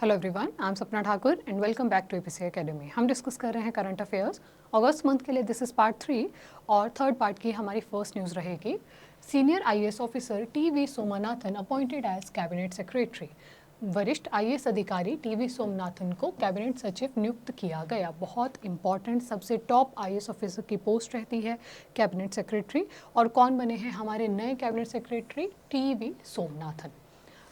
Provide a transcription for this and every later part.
Hello everyone, I am Sapna Thakur and welcome back to APC academy. हम discuss कर रहे हैं करंट अफेयर्स अगस्त month के लिए। दिस इज पार्ट 3 और थर्ड पार्ट की हमारी फर्स्ट न्यूज़ रहेगी। Senior IAS officer TV Somanathan appointed as cabinet secretary. वरिष्ठ आईएएस अधिकारी टीवी सोमनाथन को कैबिनेट सचिव नियुक्त किया गया। बहुत इंपॉर्टेंट, सबसे टॉप आईएएस ऑफिसर की पोस्ट रहती है कैबिनेट सेक्रेटरी। और कौन बने हैं हमारे नए कैबिनेट सेक्रेटरी? टीवी सोमनाथन।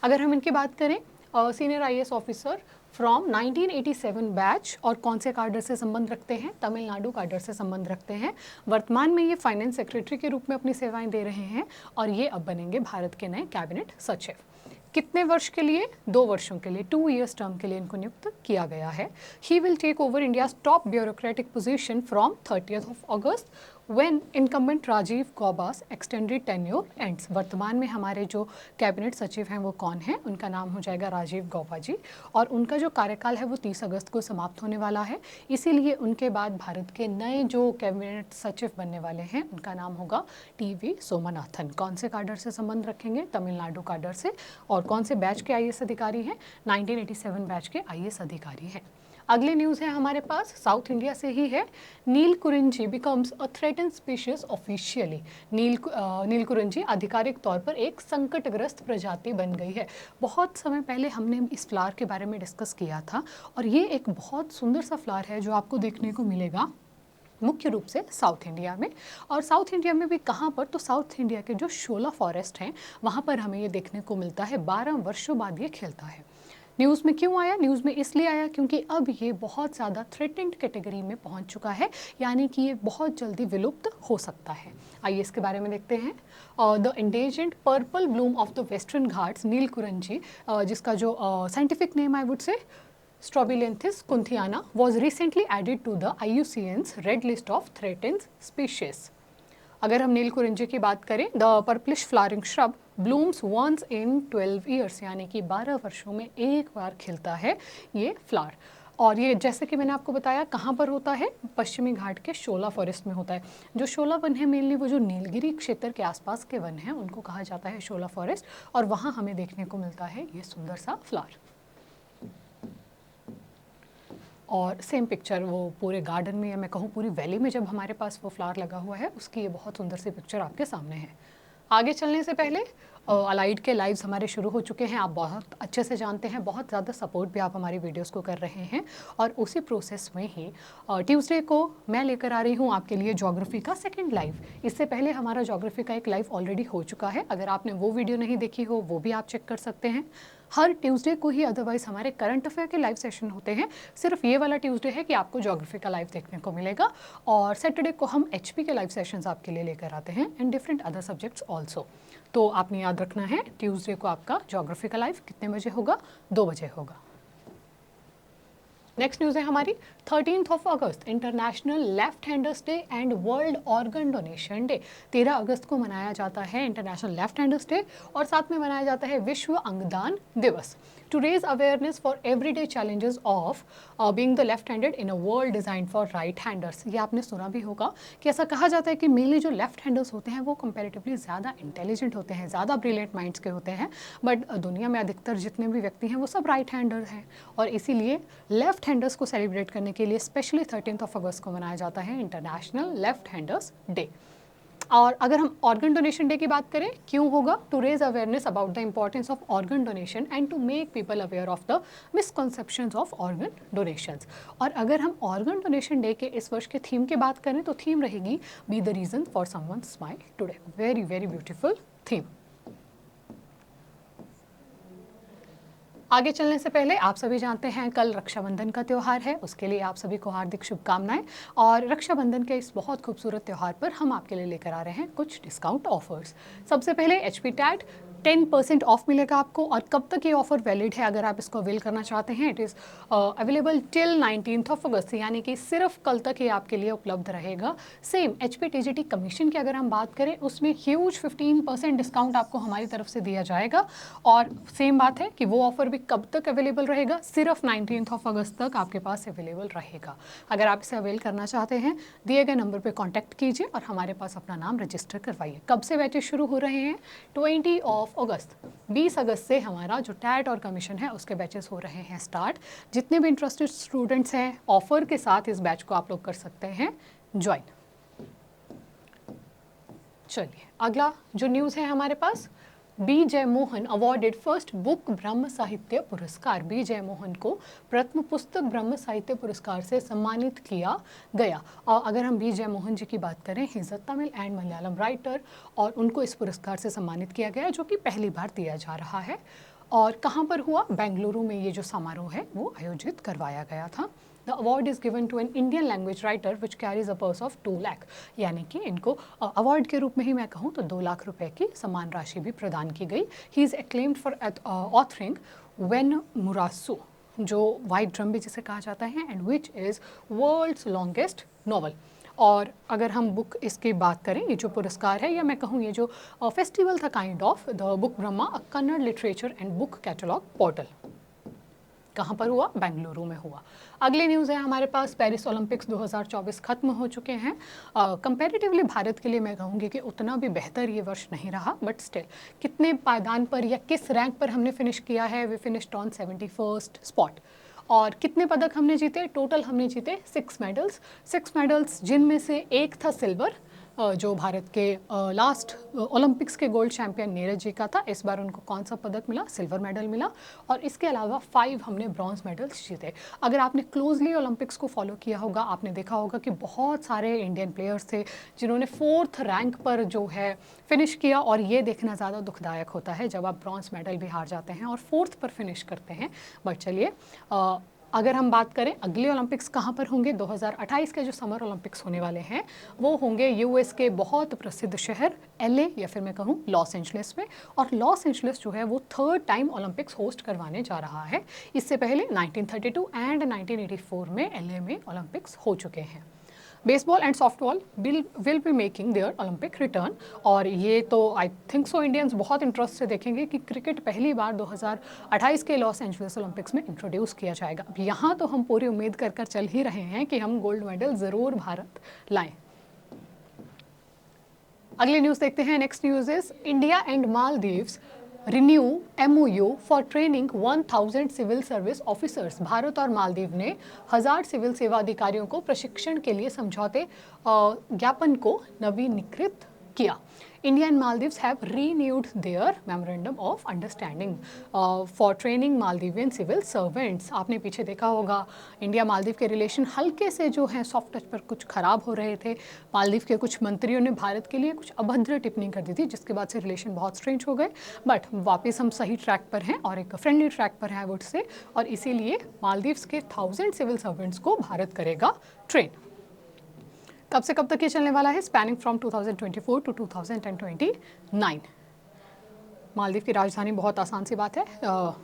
अगर हम इनकी बात करें, senior IAS officer from 1987 batch और कौन से कार्डर से संबंध रखते हैं? तमिलनाडु कार्डर से संबंध रखते हैं। वर्तमान में ये फाइनेंस सेक्रेटरी के रूप में अपनी सेवाएं दे रहे हैं और ये अब बनेंगे भारत के नए कैबिनेट सचिव। कितने वर्ष के लिए? 2 वर्षों के लिए, 2 years टर्म के लिए इनको नियुक्त किया गया है। He will take over India's top bureaucratic position from 30th of August when incumbent Rajiv Gauba's extended tenure ends। वर्तमान में हमारे जो कैबिनेट सचिव हैं वो कौन है? उनका नाम हो जाएगा राजीव गौबा जी और उनका जो कार्यकाल है वो 30 अगस्त को समाप्त होने वाला है। इसीलिए उनके बाद भारत के नए जो कैबिनेट सचिव बनने वाले हैं उनका नाम होगा टीवी सोमनाथन। कौन से कार्डर से संबंध रखेंगे? तमिलनाडु कार्डर से। और कौन से बैच के आईएएस अधिकारी हैं? 1987 बैच के आईएएस अधिकारी हैं। अगली न्यूज़ है हमारे पास, साउथ इंडिया से ही है। Neelakurinji becomes a threatened species officially. Neelakurinji आधिकारिक तौर पर एक संकटग्रस्त प्रजाति बन गई है। बहुत समय पहले हमने इस फ्लावर के बारे में डिस्कस किया था और ये एक बहुत सुंदर सा फ्लावर है जो आपको देखने को मिलेगा मुख्य रूप से साउथ इंडिया में। और साउथ इंडिया में भी कहाँ पर? तो साउथ इंडिया के जो शोला फॉरेस्ट हैं वहाँ पर हमें ये देखने को मिलता है। 12 वर्षों बाद ये खिलता है। न्यूज़ में क्यों आया? न्यूज़ में इसलिए आया क्योंकि अब ये बहुत ज़्यादा थ्रेटेंड कैटेगरी में पहुंच चुका है, यानी कि ये बहुत जल्दी विलुप्त हो सकता है। आइए इसके बारे में देखते हैं। The endangered purple Bloom of the western Ghats Neelakurinji, जिसका जो scientific name I would say Strobilanthes kunthiana, was recently added to the IUCN's Red List of Threatened Species। अगर हम नीलकुरिंजी की बात करें, the purplish flowering shrub blooms once in 12 years, यानी कि 12 वर्षों में एक बार खिलता है ये फ्लावर। और ये जैसे कि मैंने आपको बताया कहाँ पर होता है? पश्चिमी घाट के शोला फॉरेस्ट में होता है। जो शोला वन है मेनली वो जो नीलगिरी क्षेत्र के आसपास के वन हैं उनको कहा जाता है शोला फॉरेस्ट, और वहाँ हमें देखने को मिलता है ये सुंदर सा फ्लावर। और सेम पिक्चर वो पूरे गार्डन में, या मैं कहूँ पूरी वैली में जब हमारे पास वो फ्लावर लगा हुआ है उसकी ये बहुत सुंदर सी पिक्चर आपके सामने है। आगे चलने से पहले अलाइड के लाइव्स हमारे शुरू हो चुके हैं, आप बहुत अच्छे से जानते हैं। बहुत ज़्यादा सपोर्ट भी आप हमारी वीडियोस को कर रहे हैं और उसी प्रोसेस में ही ट्यूसडे को मैं लेकर आ रही हूँ आपके लिए ज्योग्राफी का सेकंड लाइव। इससे पहले हमारा ज्योग्राफी का एक लाइव ऑलरेडी हो चुका है, अगर आपने वो वीडियो नहीं देखी हो वो भी आप चेक कर सकते हैं। हर ट्यूसडे को ही अदरवाइज हमारे करंट अफेयर के लाइव सेशन होते हैं। सिर्फ ये वाला ट्यूसडे है कि आपको ज्योग्राफी का लाइव देखने को मिलेगा, और सैटरडे को हम एचपी के लाइव सेशंस आपके लिए लेकर आते हैं and different other subjects also. तो आपने याद रखना है ट्यूसडे को आपका ज्योग्राफी का लाइव कितने बजे होगा? 2 बजे होगा। नेक्स्ट न्यूज़ है हमारी 13th of August international left handers day and world organ donation day. 13 अगस्त को मनाया जाता है इंटरनेशनल लेफ्ट हैंडर्स डे और साथ में मनाया जाता है विश्व अंगदान दिवस, to raise awareness for everyday challenges of being the left handed in a world design for right handers. ये आपने सुना भी होगा कि ऐसा कहा जाता है कि मेनली जो लेफ्ट हैंडर्स होते हैं वो कंपैरेटिवली ज़्यादा इंटेलिजेंट होते हैं, ज़्यादा ब्रिलियंट माइंड्स के होते हैं, बट दुनिया में अधिकतर जितने भी व्यक्ति हैं वो सब राइट हैंडर हैं। और इसीलिए लेफ्ट हैंडर्स को सेलिब्रेट करने के लिए स्पेशली 13th of August को मनाया जाता है इंटरनेशनल लेफ्ट हैंडर्स डे। और अगर हम ऑर्गन डोनेशन डे की बात करें, क्यों होगा? To raise awareness about the importance of organ donation and to make people aware of the misconceptions of organ donations. और अगर हम ऑर्गन डोनेशन डे के इस वर्ष के थीम की बात करें तो थीम रहेगी be the reason for someone smile today. Very very beautiful theme. आगे चलने से पहले आप सभी जानते हैं कल रक्षाबंधन का त्यौहार है, उसके लिए आप सभी को हार्दिक शुभकामनाएं। और रक्षाबंधन के इस बहुत खूबसूरत त्यौहार पर हम आपके लिए लेकर आ रहे हैं कुछ डिस्काउंट ऑफर्स। सबसे पहले HP टैट 10% ऑफ मिलेगा आपको। और कब तक ये ऑफर वैलिड है अगर आप इसको अवेल करना चाहते हैं? It is available till 19th of August, यानी कि सिर्फ कल तक ये आपके लिए उपलब्ध रहेगा। सेम HP TGT कमीशन की अगर हम बात करें उसमें ह्यूज 15% डिस्काउंट आपको हमारी तरफ से दिया जाएगा। और सेम बात है कि वो ऑफर भी कब तक अवेलेबल रहेगा? सिर्फ 19th of August तक आपके पास अवेलेबल रहेगा। अगर आप इसे अवेल करना चाहते हैं दिए गए नंबर पर कॉन्टैक्ट कीजिए और हमारे पास अपना नाम रजिस्टर करवाइए। कब से बैचेस शुरू हो रहे हैं? 20 of ऑफ अगस्त, 20 अगस्त से हमारा जो टैट और कमीशन है उसके बैचेस हो रहे हैं स्टार्ट। जितने भी इंटरेस्टेड स्टूडेंट्स हैं ऑफर के साथ इस बैच को आप लोग कर सकते हैं ज्वाइन। चलिए अगला जो न्यूज़ है हमारे पास, बी जय मोहन अवॉर्डेड फर्स्ट बुक ब्रह्म साहित्य पुरस्कार। बी जय मोहन को प्रथम पुस्तक ब्रह्म साहित्य पुरस्कार से सम्मानित किया गया। और अगर हम बी जय मोहन जी की बात करें, he is a Tamil and Malayalam writer, और उनको इस पुरस्कार से सम्मानित किया गया जो कि पहली बार दिया जा रहा है। और कहाँ पर हुआ? बेंगलुरु में ये जो समारोह है वो आयोजित करवाया गया था। The award is given to an Indian language writer which carries a purse of 2 lakh, यानी कि इनको अवार्ड के रूप में ही मैं कहूँ तो 2 लाख रुपए की सम्मान राशि भी प्रदान की गई। He is acclaimed for authoring Venmurasu, जो वाइट ड्रम भी जिसे कहा जाता है, and which is world's longest novel. और अगर हम बुक इसकी बात करें, ये जो पुरस्कार है या मैं कहूँ ये जो फेस्टिवल था kind of the book Brahma Kannada literature and book catalogue portal, कहाँ पर हुआ? बेंगलुरु में हुआ। अगली न्यूज़ है हमारे पास, पेरिस ओलंपिक्स 2024 खत्म हो चुके हैं। कंपैरेटिवली भारत के लिए मैं कहूँगी कि उतना भी बेहतर ये वर्ष नहीं रहा, बट स्टिल कितने पायदान पर या किस रैंक पर हमने फिनिश किया है? We finished on 71st spot. और कितने पदक हमने जीते? टोटल हमने जीते 6 मेडल्स, जिनमें से एक था सिल्वर, जो भारत के लास्ट ओलंपिक्स के गोल्ड चैंपियन नीरज जी का था। इस बार उनको कौन सा पदक मिला? सिल्वर मेडल मिला। और इसके अलावा 5 हमने ब्रॉन्ज मेडल्स जीते। अगर आपने क्लोजली ओलंपिक्स को फॉलो किया होगा, आपने देखा होगा कि बहुत सारे इंडियन प्लेयर्स थे जिन्होंने 4th रैंक पर जो है फिनिश किया, और ये देखना ज़्यादा दुखदायक होता है जब आप ब्रॉन्ज मेडल भी हार जाते हैं और 4th पर फिनिश करते हैं। बट चलिए, अगर हम बात करें अगले ओलंपिक्स कहाँ पर होंगे, 2028 के जो समर ओलंपिक्स होने वाले हैं वो होंगे यूएस के बहुत प्रसिद्ध शहर एलए या फिर मैं कहूँ लॉस एंजलिस में। और लॉस एंजलिस जो है वो 3rd टाइम ओलंपिक्स होस्ट करवाने जा रहा है। इससे पहले 1932 एंड 1984 में एलए में ओलंपिक्स हो चुके हैं। Baseball and softball will be making their Olympic return, और ये तो आई थिंक सो इंडियंस बहुत इंटरेस्ट से देखेंगे कि क्रिकेट पहली बार 2028 के लॉस एंजलिस ओलंपिक्स में इंट्रोड्यूस किया जाएगा। अब यहाँ तो हम पूरी उम्मीद कर चल ही रहे हैं कि हम गोल्ड मेडल ज़रूर भारत लाएं। अगली न्यूज़ देखते हैं। Next news is India and Maldives renew MOU for training 1000 civil service officers. Bharat और मालदीव ने 1000 सिविल सेवा अधिकारियों को प्रशिक्षण के लिए समझौते ज्ञापन को नवीनीकृत किया। India and Maldives have renewed their memorandum of understanding for training Maldivian civil servants। आपने पीछे देखा होगा इंडिया मालदीव के रिलेशन हल्के से जो है सॉफ्ट टच पर कुछ खराब हो रहे थे। मालदीव के कुछ मंत्रियों ने भारत के लिए कुछ अभद्र टिप्पणी कर दी थी, जिसके बाद से रिलेशन बहुत स्ट्रेंज हो गए। बट वापस हम सही ट्रैक पर हैं और एक फ्रेंडली ट्रैक पर हैं आई वुड से, और इसीलिए मालदीव्स के 1000 सिविल सर्वेंट्स को भारत करेगा ट्रेन। कब से कब तक ये चलने वाला है? Spanning from 2024 to 2029। मालदीव की राजधानी बहुत आसान सी बात है,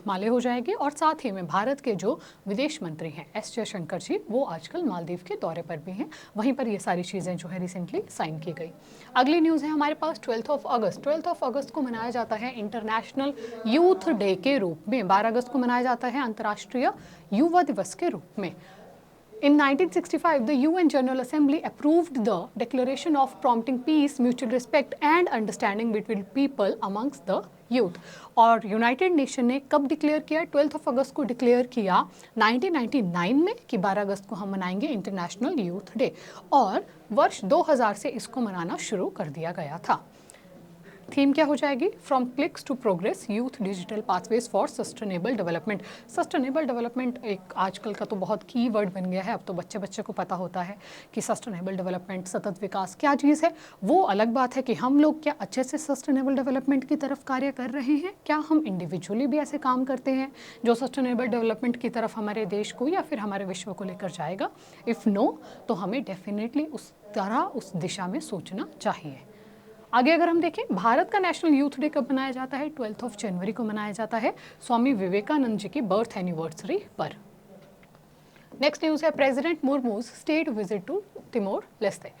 माले हो जाएगी। और साथ ही में भारत के जो विदेश मंत्री हैं एस जयशंकर जी, वो आजकल मालदीव के दौरे पर भी हैं। वहीं पर ये सारी चीज़ें जो है रिसेंटली साइन की गई। अगली न्यूज़ है हमारे पास 12th of August. 12th of अगस्त को मनाया जाता है इंटरनेशनल यूथ डे के रूप में। 12 अगस्त को मनाया जाता है अंतर्राष्ट्रीय युवा दिवस के रूप में। In 1965, the UN General Assembly approved the Declaration of Promoting Peace, Mutual Respect and Understanding between people amongst the youth। और यूनाइटेड नेशन ने कब डिक्लेयर किया? 12th ऑफ अगस्त को डिक्लेयर किया 1999 में कि 12 अगस्त को हम मनाएंगे इंटरनेशनल यूथ डे, और वर्ष 2000 से इसको मनाना शुरू कर दिया गया था। थीम क्या हो जाएगी? From clicks to progress, youth digital pathways for sustainable development. Sustainable development एक आजकल का तो बहुत की वर्ड बन गया है। अब तो बच्चे बच्चे को पता होता है कि सस्टेनेबल डेवलपमेंट, सतत विकास क्या चीज़ है। वो अलग बात है कि हम लोग क्या अच्छे से सस्टेनेबल डेवलपमेंट की तरफ कार्य कर रहे हैं, क्या हम इंडिविजुअली भी ऐसे काम करते हैं जो सस्टेनेबल डेवलपमेंट की तरफ हमारे देश को या फिर हमारे विश्व को लेकर जाएगा। इफ़ नो, तो हमें डेफिनेटली उस तरह उस दिशा में सोचना चाहिए। आगे अगर हम देखें, भारत का नेशनल यूथ डे कब मनाया जाता है? 12th ऑफ जनवरी को मनाया जाता है, स्वामी विवेकानंद जी की बर्थ एनिवर्सरी पर। नेक्स्ट न्यूज़ है president Murmu's state visit to Timor Leste.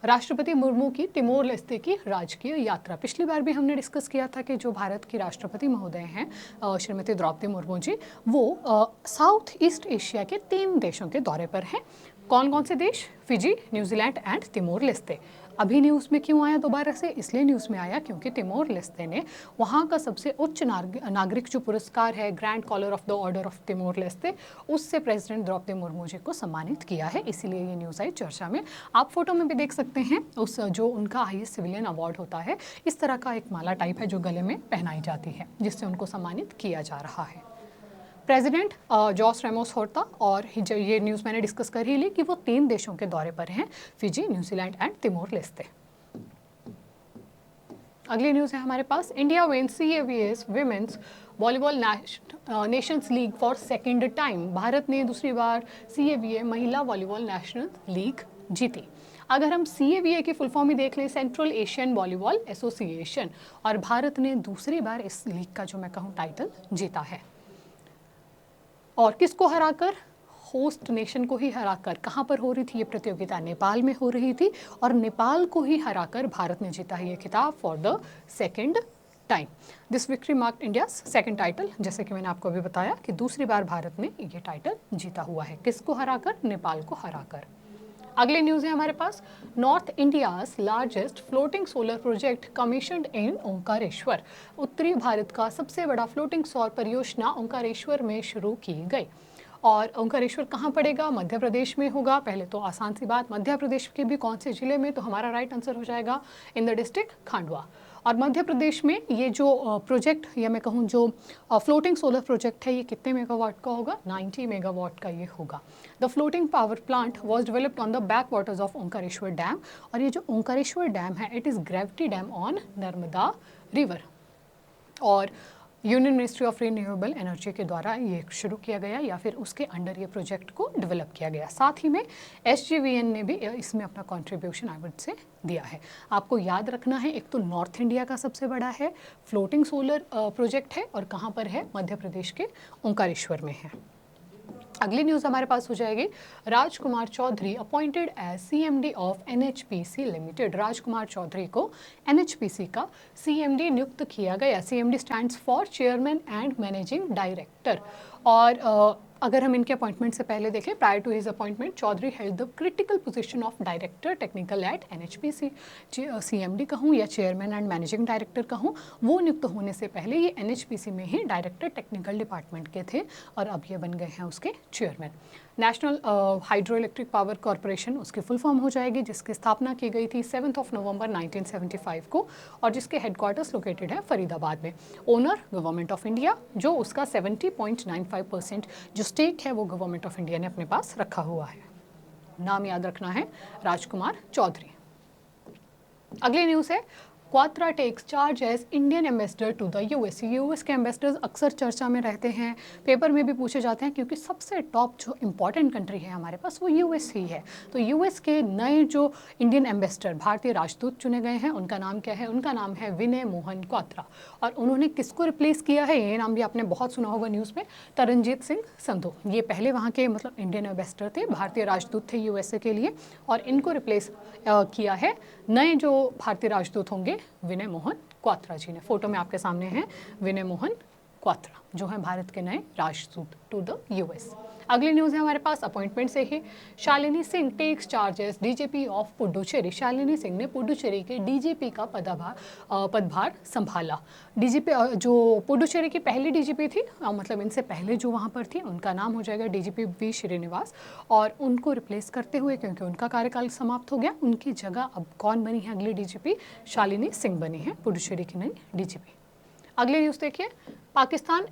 राष्ट्रपति मुर्मू की तिमोर लेस्ते की राजकीय यात्रा। पिछली बार भी हमने डिस्कस किया था कि जो भारत की राष्ट्रपति महोदय हैं श्रीमती द्रौपदी मुर्मू जी, वो साउथ ईस्ट एशिया के 3 देशों के दौरे पर हैं। कौन कौन से देश? Fiji, New Zealand and Timor लेस्ते। अभी न्यूज़ में क्यों आया दोबारा से? इसलिए न्यूज़ में आया क्योंकि तिमोर लेस्ते ने वहाँ का सबसे उच्च नागरिक जो पुरस्कार है grand collar of the order of Timor Leste, उससे प्रेसिडेंट द्रौपदी मुर्मू जी को सम्मानित किया है। इसीलिए ये न्यूज़ आई चर्चा में। आप फोटो में भी देख सकते हैं उस जो उनका हाईएस्ट सिविलियन अवार्ड होता है, इस तरह का एक माला टाइप है जो गले में पहनाई जाती है, जिससे उनको सम्मानित किया जा रहा है। प्रेसिडेंट जॉस रेमोस होर्ता, और ये न्यूज़ मैंने डिस्कस कर ही ली कि वो 3 देशों के दौरे पर हैं, Fiji, New Zealand and Timor Leste. अगली न्यूज़ है हमारे पास, India wins CAVS women's volleyball nations league for second time. Bharat ने दूसरी बार CAVA महिला वॉलीबॉल नेशनल लीग जीती। अगर हम CAVA की फुल फॉर्म ही देख लें, सेंट्रल एशियन वॉलीबॉल एसोसिएशन, और भारत ने दूसरी बार इस लीग का जो मैं कहूँ टाइटल जीता है। और किसको हराकर? होस्ट नेशन को ही हराकर। कहाँ पर हो रही थी ये प्रतियोगिता? नेपाल में हो रही थी, और नेपाल को ही हराकर भारत ने जीता है ये खिताब for the second time. This victory marked India's second title. जैसे कि मैंने आपको अभी बताया कि दूसरी बार भारत ने ये टाइटल जीता हुआ है। किसको हराकर? नेपाल को हराकर। अगले न्यूज़ है हमारे पास, north India's largest floating solar project commissioned in Omkareshwar. उत्तरी भारत का सबसे बड़ा फ्लोटिंग सौर परियोजना ओंकारेश्वर में शुरू की गई। और ओंकारेश्वर कहाँ पड़ेगा? मध्य प्रदेश में होगा। पहले तो आसान सी बात, मध्य प्रदेश के भी कौन से जिले में? तो हमारा राइट आंसर हो जाएगा इन द डिस्ट्रिक्ट खांडवा। और मध्य प्रदेश में ये जो प्रोजेक्ट या मैं कहूँ जो फ्लोटिंग सोलर प्रोजेक्ट है, ये कितने मेगावाट का होगा? 90 मेगावाट का ये होगा। The floating power plant was developed on the back waters of Omkareshwar dam. और ये जो ओंकारेश्वर डैम है, it is gravity dam on Narmada river. और union ministry of renewable energy के द्वारा ये शुरू किया गया, या फिर उसके अंडर ये प्रोजेक्ट को डेवलप किया गया। साथ ही में SJVN ने भी इसमें अपना कंट्रीब्यूशन आई वुड से दिया है। आपको याद रखना है, एक तो नॉर्थ इंडिया का सबसे बड़ा है फ्लोटिंग सोलर प्रोजेक्ट है, और कहाँ पर है? मध्य प्रदेश के ओंकारेश्वर में है। अगली न्यूज़ हमारे पास हो जाएगी, Rajkumar Chaudhary appointed as CMD of NHPC limited. Rajkumar Chaudhary को NHPC का CMD नियुक्त किया गया। CMD stands for chairman and managing director. और अगर हम इनके अपॉइंटमेंट से पहले देखें, prior to his appointment Chaudhary held the critical position of director technical at NHPC। CMD कहूँ या चेयरमैन एंड मैनेजिंग डायरेक्टर कहूँ, वो नियुक्त होने से पहले ये NHPC में ही डायरेक्टर टेक्निकल डिपार्टमेंट के थे, और अब ये बन गए हैं उसके chairman. National hydro electric power corporation उसकी फुल फॉर्म हो जाएगी, जिसकी स्थापना की गई थी 7 नवंबर 1975 को, और जिसके हेडक्वार्टर्स लोकेटेड है फरीदाबाद में। ओनर गवर्नमेंट ऑफ इंडिया, जो उसका 70.95% जो स्टेक है वो गवर्नमेंट ऑफ इंडिया ने अपने पास रखा हुआ है। नाम याद रखना है, राजकुमार चौधरी। अगली न्यूज़ है, Kwatra takes charge as Indian ambassador to the US। US के एम्बेसडर्स अक्सर चर्चा में रहते हैं, पेपर में भी पूछे जाते हैं, क्योंकि सबसे टॉप जो इम्पॉर्टेंट कंट्री है हमारे पास वो US ही है। तो US के नए जो इंडियन एम्बेसडर, भारतीय राजदूत चुने गए हैं, उनका नाम क्या है? उनका नाम है विनय मोहन क्वात्रा। और उन्होंने किसको रिप्लेस किया है? ये नाम भी आपने बहुत सुना होगा न्यूज़ में, तरनजीत सिंह संधू। ये पहले वहाँ के मतलब इंडियन एम्बेसडर थे, भारतीय राजदूत थे USA के लिए, और इनको रिप्लेस किया है नए जो भारतीय राजदूत होंगे विनय मोहन क्वात्रा जी ने। फोटो में आपके सामने हैं विनय मोहन क्वात्रा, जो है भारत के नए राजदूत टू द US। अगली न्यूज़ है हमारे पास अपॉइंटमेंट से ही, Shalini Singh takes charge as DGP of Puducherry. Shalini Singh ने पुडुचेरी के DGP का पदभार संभाला। DGP जो पुडुचेरी की पहली DGP थी, मतलब इनसे पहले जो वहाँ पर थी, उनका नाम हो जाएगा DGP V श्रीनिवास, और उनको रिप्लेस करते हुए, क्योंकि उनका कार्यकाल समाप्त हो गया, उनकी जगह अब कौन बनी है अगली DGP? शालिनी सिंह बनी है पुडुचेरी की नई DGP। अगली न्यूज़ देखिए, Pakistan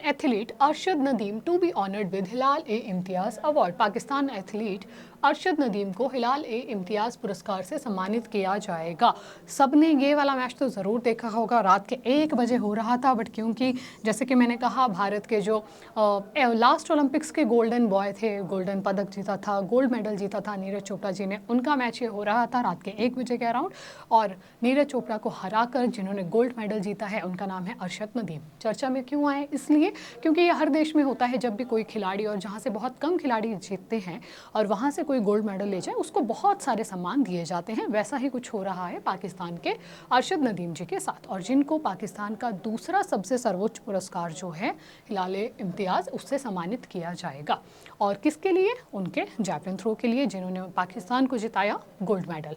athlete Arshad Nadeem to be honoured with Hilal e Imtiaz award. Pakistan athlete Arshad Nadeem को हिलाल ए इम्तियाज़ पुरस्कार से सम्मानित किया जाएगा। सबने ये वाला मैच तो ज़रूर देखा होगा, रात के 1 बजे हो रहा था, बट क्योंकि जैसे कि मैंने कहा, भारत के जो लास्ट ओलंपिक्स के गोल्डन बॉय थे, गोल्डन पदक जीता था, गोल्ड मेडल जीता था नीरज चोपड़ा जी ने, उनका मैच ये हो रहा था रात के 1 बजे के अराउंड। और नीरज चोपड़ा को हराकर जिन्होंने गोल्ड मेडल जीता है, उनका नाम है अरशद नदीम। चर्चा में क्यों आए? है, इसलिए क्योंकि ये हर देश में होता है जब भी कोई खिलाड़ी और जहाँ से बहुत कम खिलाड़ी जीतते हैं और वहाँ से कोई गोल्ड मेडल ले जाए उसको बहुत सारे सम्मान दिए जाते हैं। वैसा ही कुछ हो रहा है पाकिस्तान के अरशद नदीम जी के साथ, और जिनको पाकिस्तान का दूसरा सबसे सर्वोच्च पुरस्कार जो है हिलाले इम्तियाज़, उससे सम्मानित किया जाएगा। और किसके लिए? उनके जैवलिन थ्रो के लिए, जिन्होंने पाकिस्तान को जिताया गोल्ड मेडल।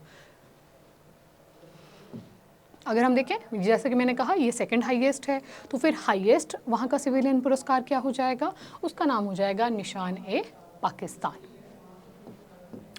अगर हम देखें, जैसे कि मैंने कहा ये सेकंड हाईएस्ट है, तो फिर हाईएस्ट वहाँ का सिविलियन पुरस्कार क्या हो जाएगा? उसका नाम हो जाएगा निशान-ए-पाकिस्तान।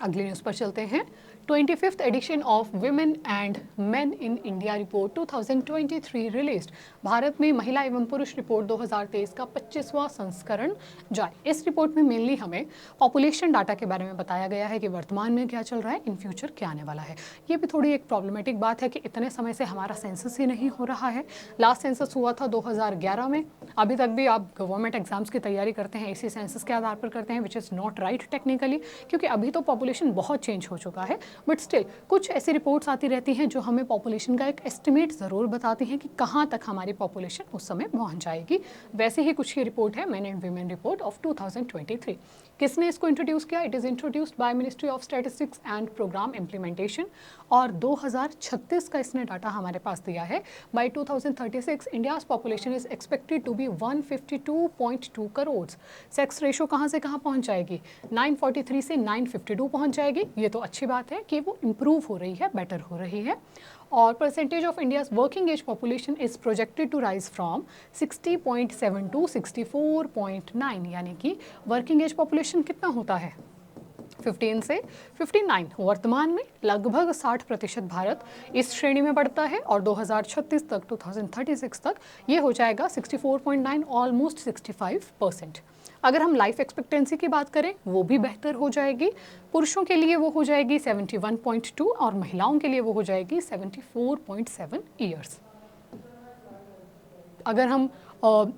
अगली न्यूज़ पर चलते हैं। 25th edition of women and men in India report 2023 released. Bharat में महिला एवं पुरुष रिपोर्ट 2023 का 25वां संस्करण जारी। इस रिपोर्ट में मेनली हमें पॉपुलेशन डाटा के बारे में बताया गया है कि वर्तमान में क्या चल रहा है, इन फ्यूचर क्या आने वाला है। ये भी थोड़ी एक प्रॉब्लमेटिक बात है कि इतने समय से हमारा सेंसस ही नहीं हो रहा है। लास्ट सेंसस हुआ था 2011 में। अभी तक भी आप गवर्नमेंट एग्जाम्स की तैयारी करते हैं इसी सेंसस के आधार पर करते हैं, which is not right technically, क्योंकि अभी तो पॉपुलेशन बहुत चेंज हो चुका है। बट स्टिल कुछ ऐसी रिपोर्ट्स आती रहती हैं जो हमें पॉपुलेशन का एक एस्टिमेट ज़रूर बताती हैं कि कहाँ तक हमारी पॉपुलेशन उस समय पहुँच जाएगी। वैसे ही कुछ ही रिपोर्ट है men and women report of 2023। किसने इसको इंट्रोड्यूस किया? It is introduced by ministry of statistics and programme implementation, और 2036 का इसने डाटा हमारे पास दिया है। By 2036 India's population is expected to be 152.2 crore. Sex ratio कहाँ से कहाँ पहुँच जाएगी? 943 से 952 पहुँच जाएगी। ये तो अच्छी बात है कि वो इम्प्रूव हो रही है, बेटर हो रही है। और percentage of India's working age population is projected to rise from 60.7 to 64.9, यानी कि वर्किंग एज पॉपुलेशन कितना होता है? 15 से 59। वर्तमान में लगभग 60% भारत इस श्रेणी में बढ़ता है, और 2036 तक 2036 तक ये हो जाएगा 64.9, ऑलमोस्ट 65%। अगर हम लाइफ एक्सपेक्टेंसी की बात करें, वो भी बेहतर हो जाएगी। पुरुषों के लिए वो हो जाएगी 71.2 और महिलाओं के लिए वो हो जाएगी 74.7 ईयर्स। अगर हम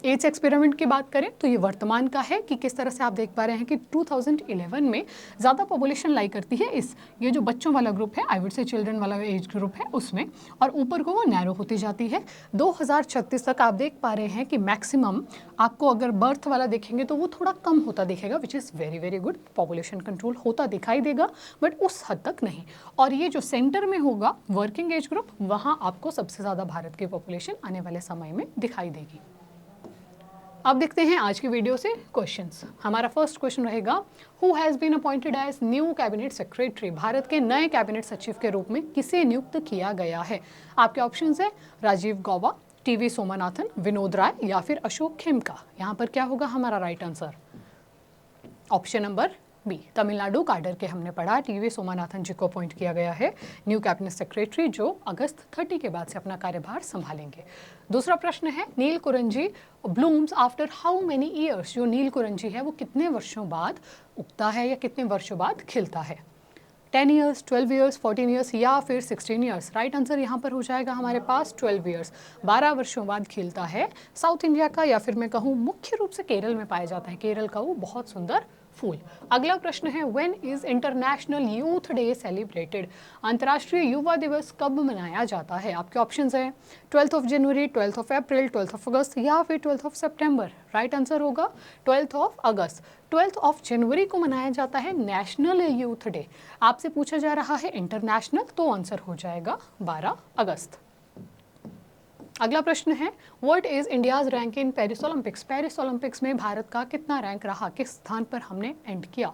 एज एक्सपेरिमेंट की बात करें तो ये वर्तमान का है कि किस तरह से आप देख पा रहे हैं कि 2011 में ज़्यादा पॉपुलेशन लाई करती है ये जो बच्चों वाला ग्रुप है, आई वुड से चिल्ड्रन वाला एज ग्रुप है उसमें, और ऊपर को वो नैरो होती जाती है। 2036 तक आप देख पा रहे हैं कि मैक्सिमम आपको अगर बर्थ वाला देखेंगे तो वो थोड़ा कम होता दिखेगा, which is very very good. Population control होता दिखाई देगा, बट उस हद तक नहीं। और ये जो सेंटर में होगा वर्किंग एज ग्रुप, वहाँ आपको सबसे ज़्यादा भारत की पॉपुलेशन आने वाले समय में दिखाई देगी। अब देखते हैं आज की वीडियो से क्वेश्चंस। हमारा फर्स्ट क्वेश्चन रहेगा, who has been appointed as new cabinet secretary. भारत के नए कैबिनेट सचिव के रूप में किसे नियुक्त किया गया है? आपके ऑप्शंस है राजीव गौबा, टीवी सोमनाथन, विनोद राय या फिर अशोक खेमका। यहाँ पर क्या होगा हमारा right answer? Option number B, Tamil Nadu cadre के हमने पढ़ा, टीवी सोमनाथन जी को अपॉइंट किया गया है न्यू कैबिनेट सेक्रेटरी, जो अगस्त 30 के बाद से अपना कार्यभार संभालेंगे। दूसरा प्रश्न है, Neelakurinji blooms after how many years. जो नील कुरंजी है वो कितने वर्षों बाद उगता है या कितने वर्षों बाद खिलता है? 10 ईयर्स, 12 ईयर्स, 14 ईयर्स या फिर 16 ईयर्स। राइट आंसर यहाँ पर हो जाएगा हमारे पास 12 ईयर्स। 12 वर्षों बाद खिलता है। साउथ इंडिया का, या फिर मैं कहूँ मुख्य रूप से केरल में पाया जाता है, केरल का वो बहुत सुंदर फूल। अगला प्रश्न है, when is international youth day celebrated. अंतर्राष्ट्रीय युवा दिवस कब मनाया जाता है? आपके ऑप्शंस हैं 12 जनवरी, 12 अप्रैल, 12 अगस्त या फिर 12 सितंबर। राइट आंसर होगा 12 अगस्त। 12 जनवरी को मनाया जाता है नेशनल यूथ डे। आपसे पूछा जा रहा है इंटरनेशनल, तो आंसर हो जाएगा 12 अगस्त। अगला प्रश्न है, what is India's rank in Paris Olympics. Paris Olympics में भारत का कितना रैंक रहा, किस स्थान पर हमने एंड किया?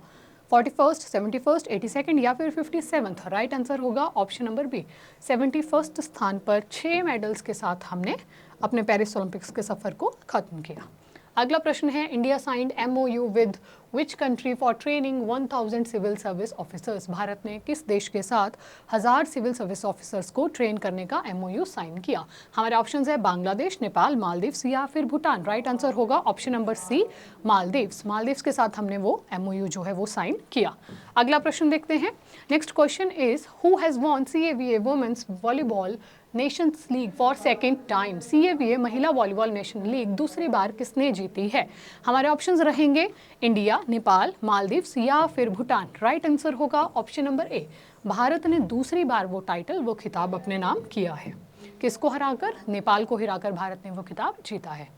41st, 71st, 82nd या फिर 57th। राइट आंसर होगा ऑप्शन नंबर बी, 71st स्थान पर 6 मेडल्स के साथ हमने अपने पेरिस ओलंपिक्स के सफ़र को ख़त्म किया। अगला प्रश्न है, India signed MOU with which country for training 1000 civil service officers. Bharat ने किस देश के साथ 1000 सिविल सर्विस ऑफिसर्स को ट्रेन करने का MOU साइन किया? हमारे ऑप्शंस है बांग्लादेश, नेपाल, मालदीव्स या फिर भूटान। राइट आंसर होगा option number C, Maldives. Maldives के साथ हमने वो MOU जो है वो साइन किया। अगला प्रश्न देखते हैं। Next question is, who has won CAVA women's volleyball nations league for second time. CAVA महिला वॉलीबॉल नेशन लीग दूसरी बार किसने जीती है? हमारे ऑप्शंस रहेंगे इंडिया, नेपाल, मालदीव्स या फिर भूटान। राइट आंसर होगा ऑप्शन नंबर ए, भारत ने दूसरी बार वो टाइटल, वो खिताब अपने नाम किया है। किसको हराकर? नेपाल को हराकर भारत ने वो खिताब जीता है।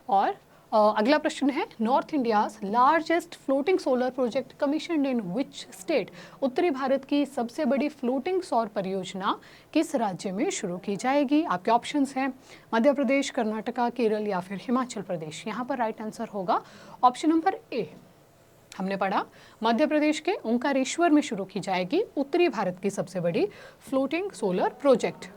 और अगला प्रश्न है, north India's largest floating solar project commissioned in which state? उत्तरी भारत की सबसे बड़ी फ्लोटिंग सौर परियोजना किस राज्य में शुरू की जाएगी? आपके ऑप्शंस हैं मध्य प्रदेश, कर्नाटका, केरल या फिर हिमाचल प्रदेश। यहाँ पर राइट आंसर होगा ऑप्शन नंबर ए। हमने पढ़ा मध्य प्रदेश के ओंकारेश्वर में शुरू की जाएगी उत्तरी भारत की सबसे बड़ी फ्लोटिंग सोलर प्रोजेक्ट।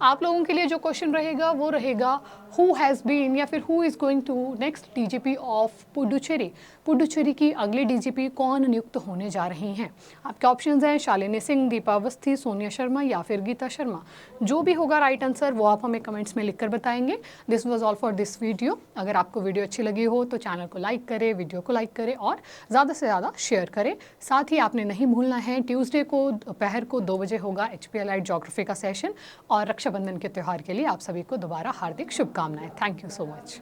आप लोगों के लिए जो क्वेश्चन रहेगा वो रहेगा, हु हैज़ बीन या फिर who is going to next DGP of Puducherry? Puducherry की अगली डीजीपी कौन नियुक्त होने जा रही हैं? आपके ऑप्शंस हैं शालिनी सिंह, दीपा अवस्थी, सोनिया शर्मा या फिर गीता शर्मा। जो भी होगा राइट आंसर वो आप हमें कमेंट्स में लिखकर बताएंगे। This was all for this video. अगर आपको वीडियो अच्छी लगी हो तो चैनल को लाइक करें, वीडियो को लाइक करें और ज़्यादा से ज़्यादा शेयर करें। साथ ही आपने नहीं भूलना है, ट्यूसडे को दोपहर को 2 बजे होगा HPLite ज्योग्राफी का सेशन। और रक्षाबंधन के त्यौहार के लिए आप सभी को दोबारा हार्दिक शुभकामनाएं। Thank you so much.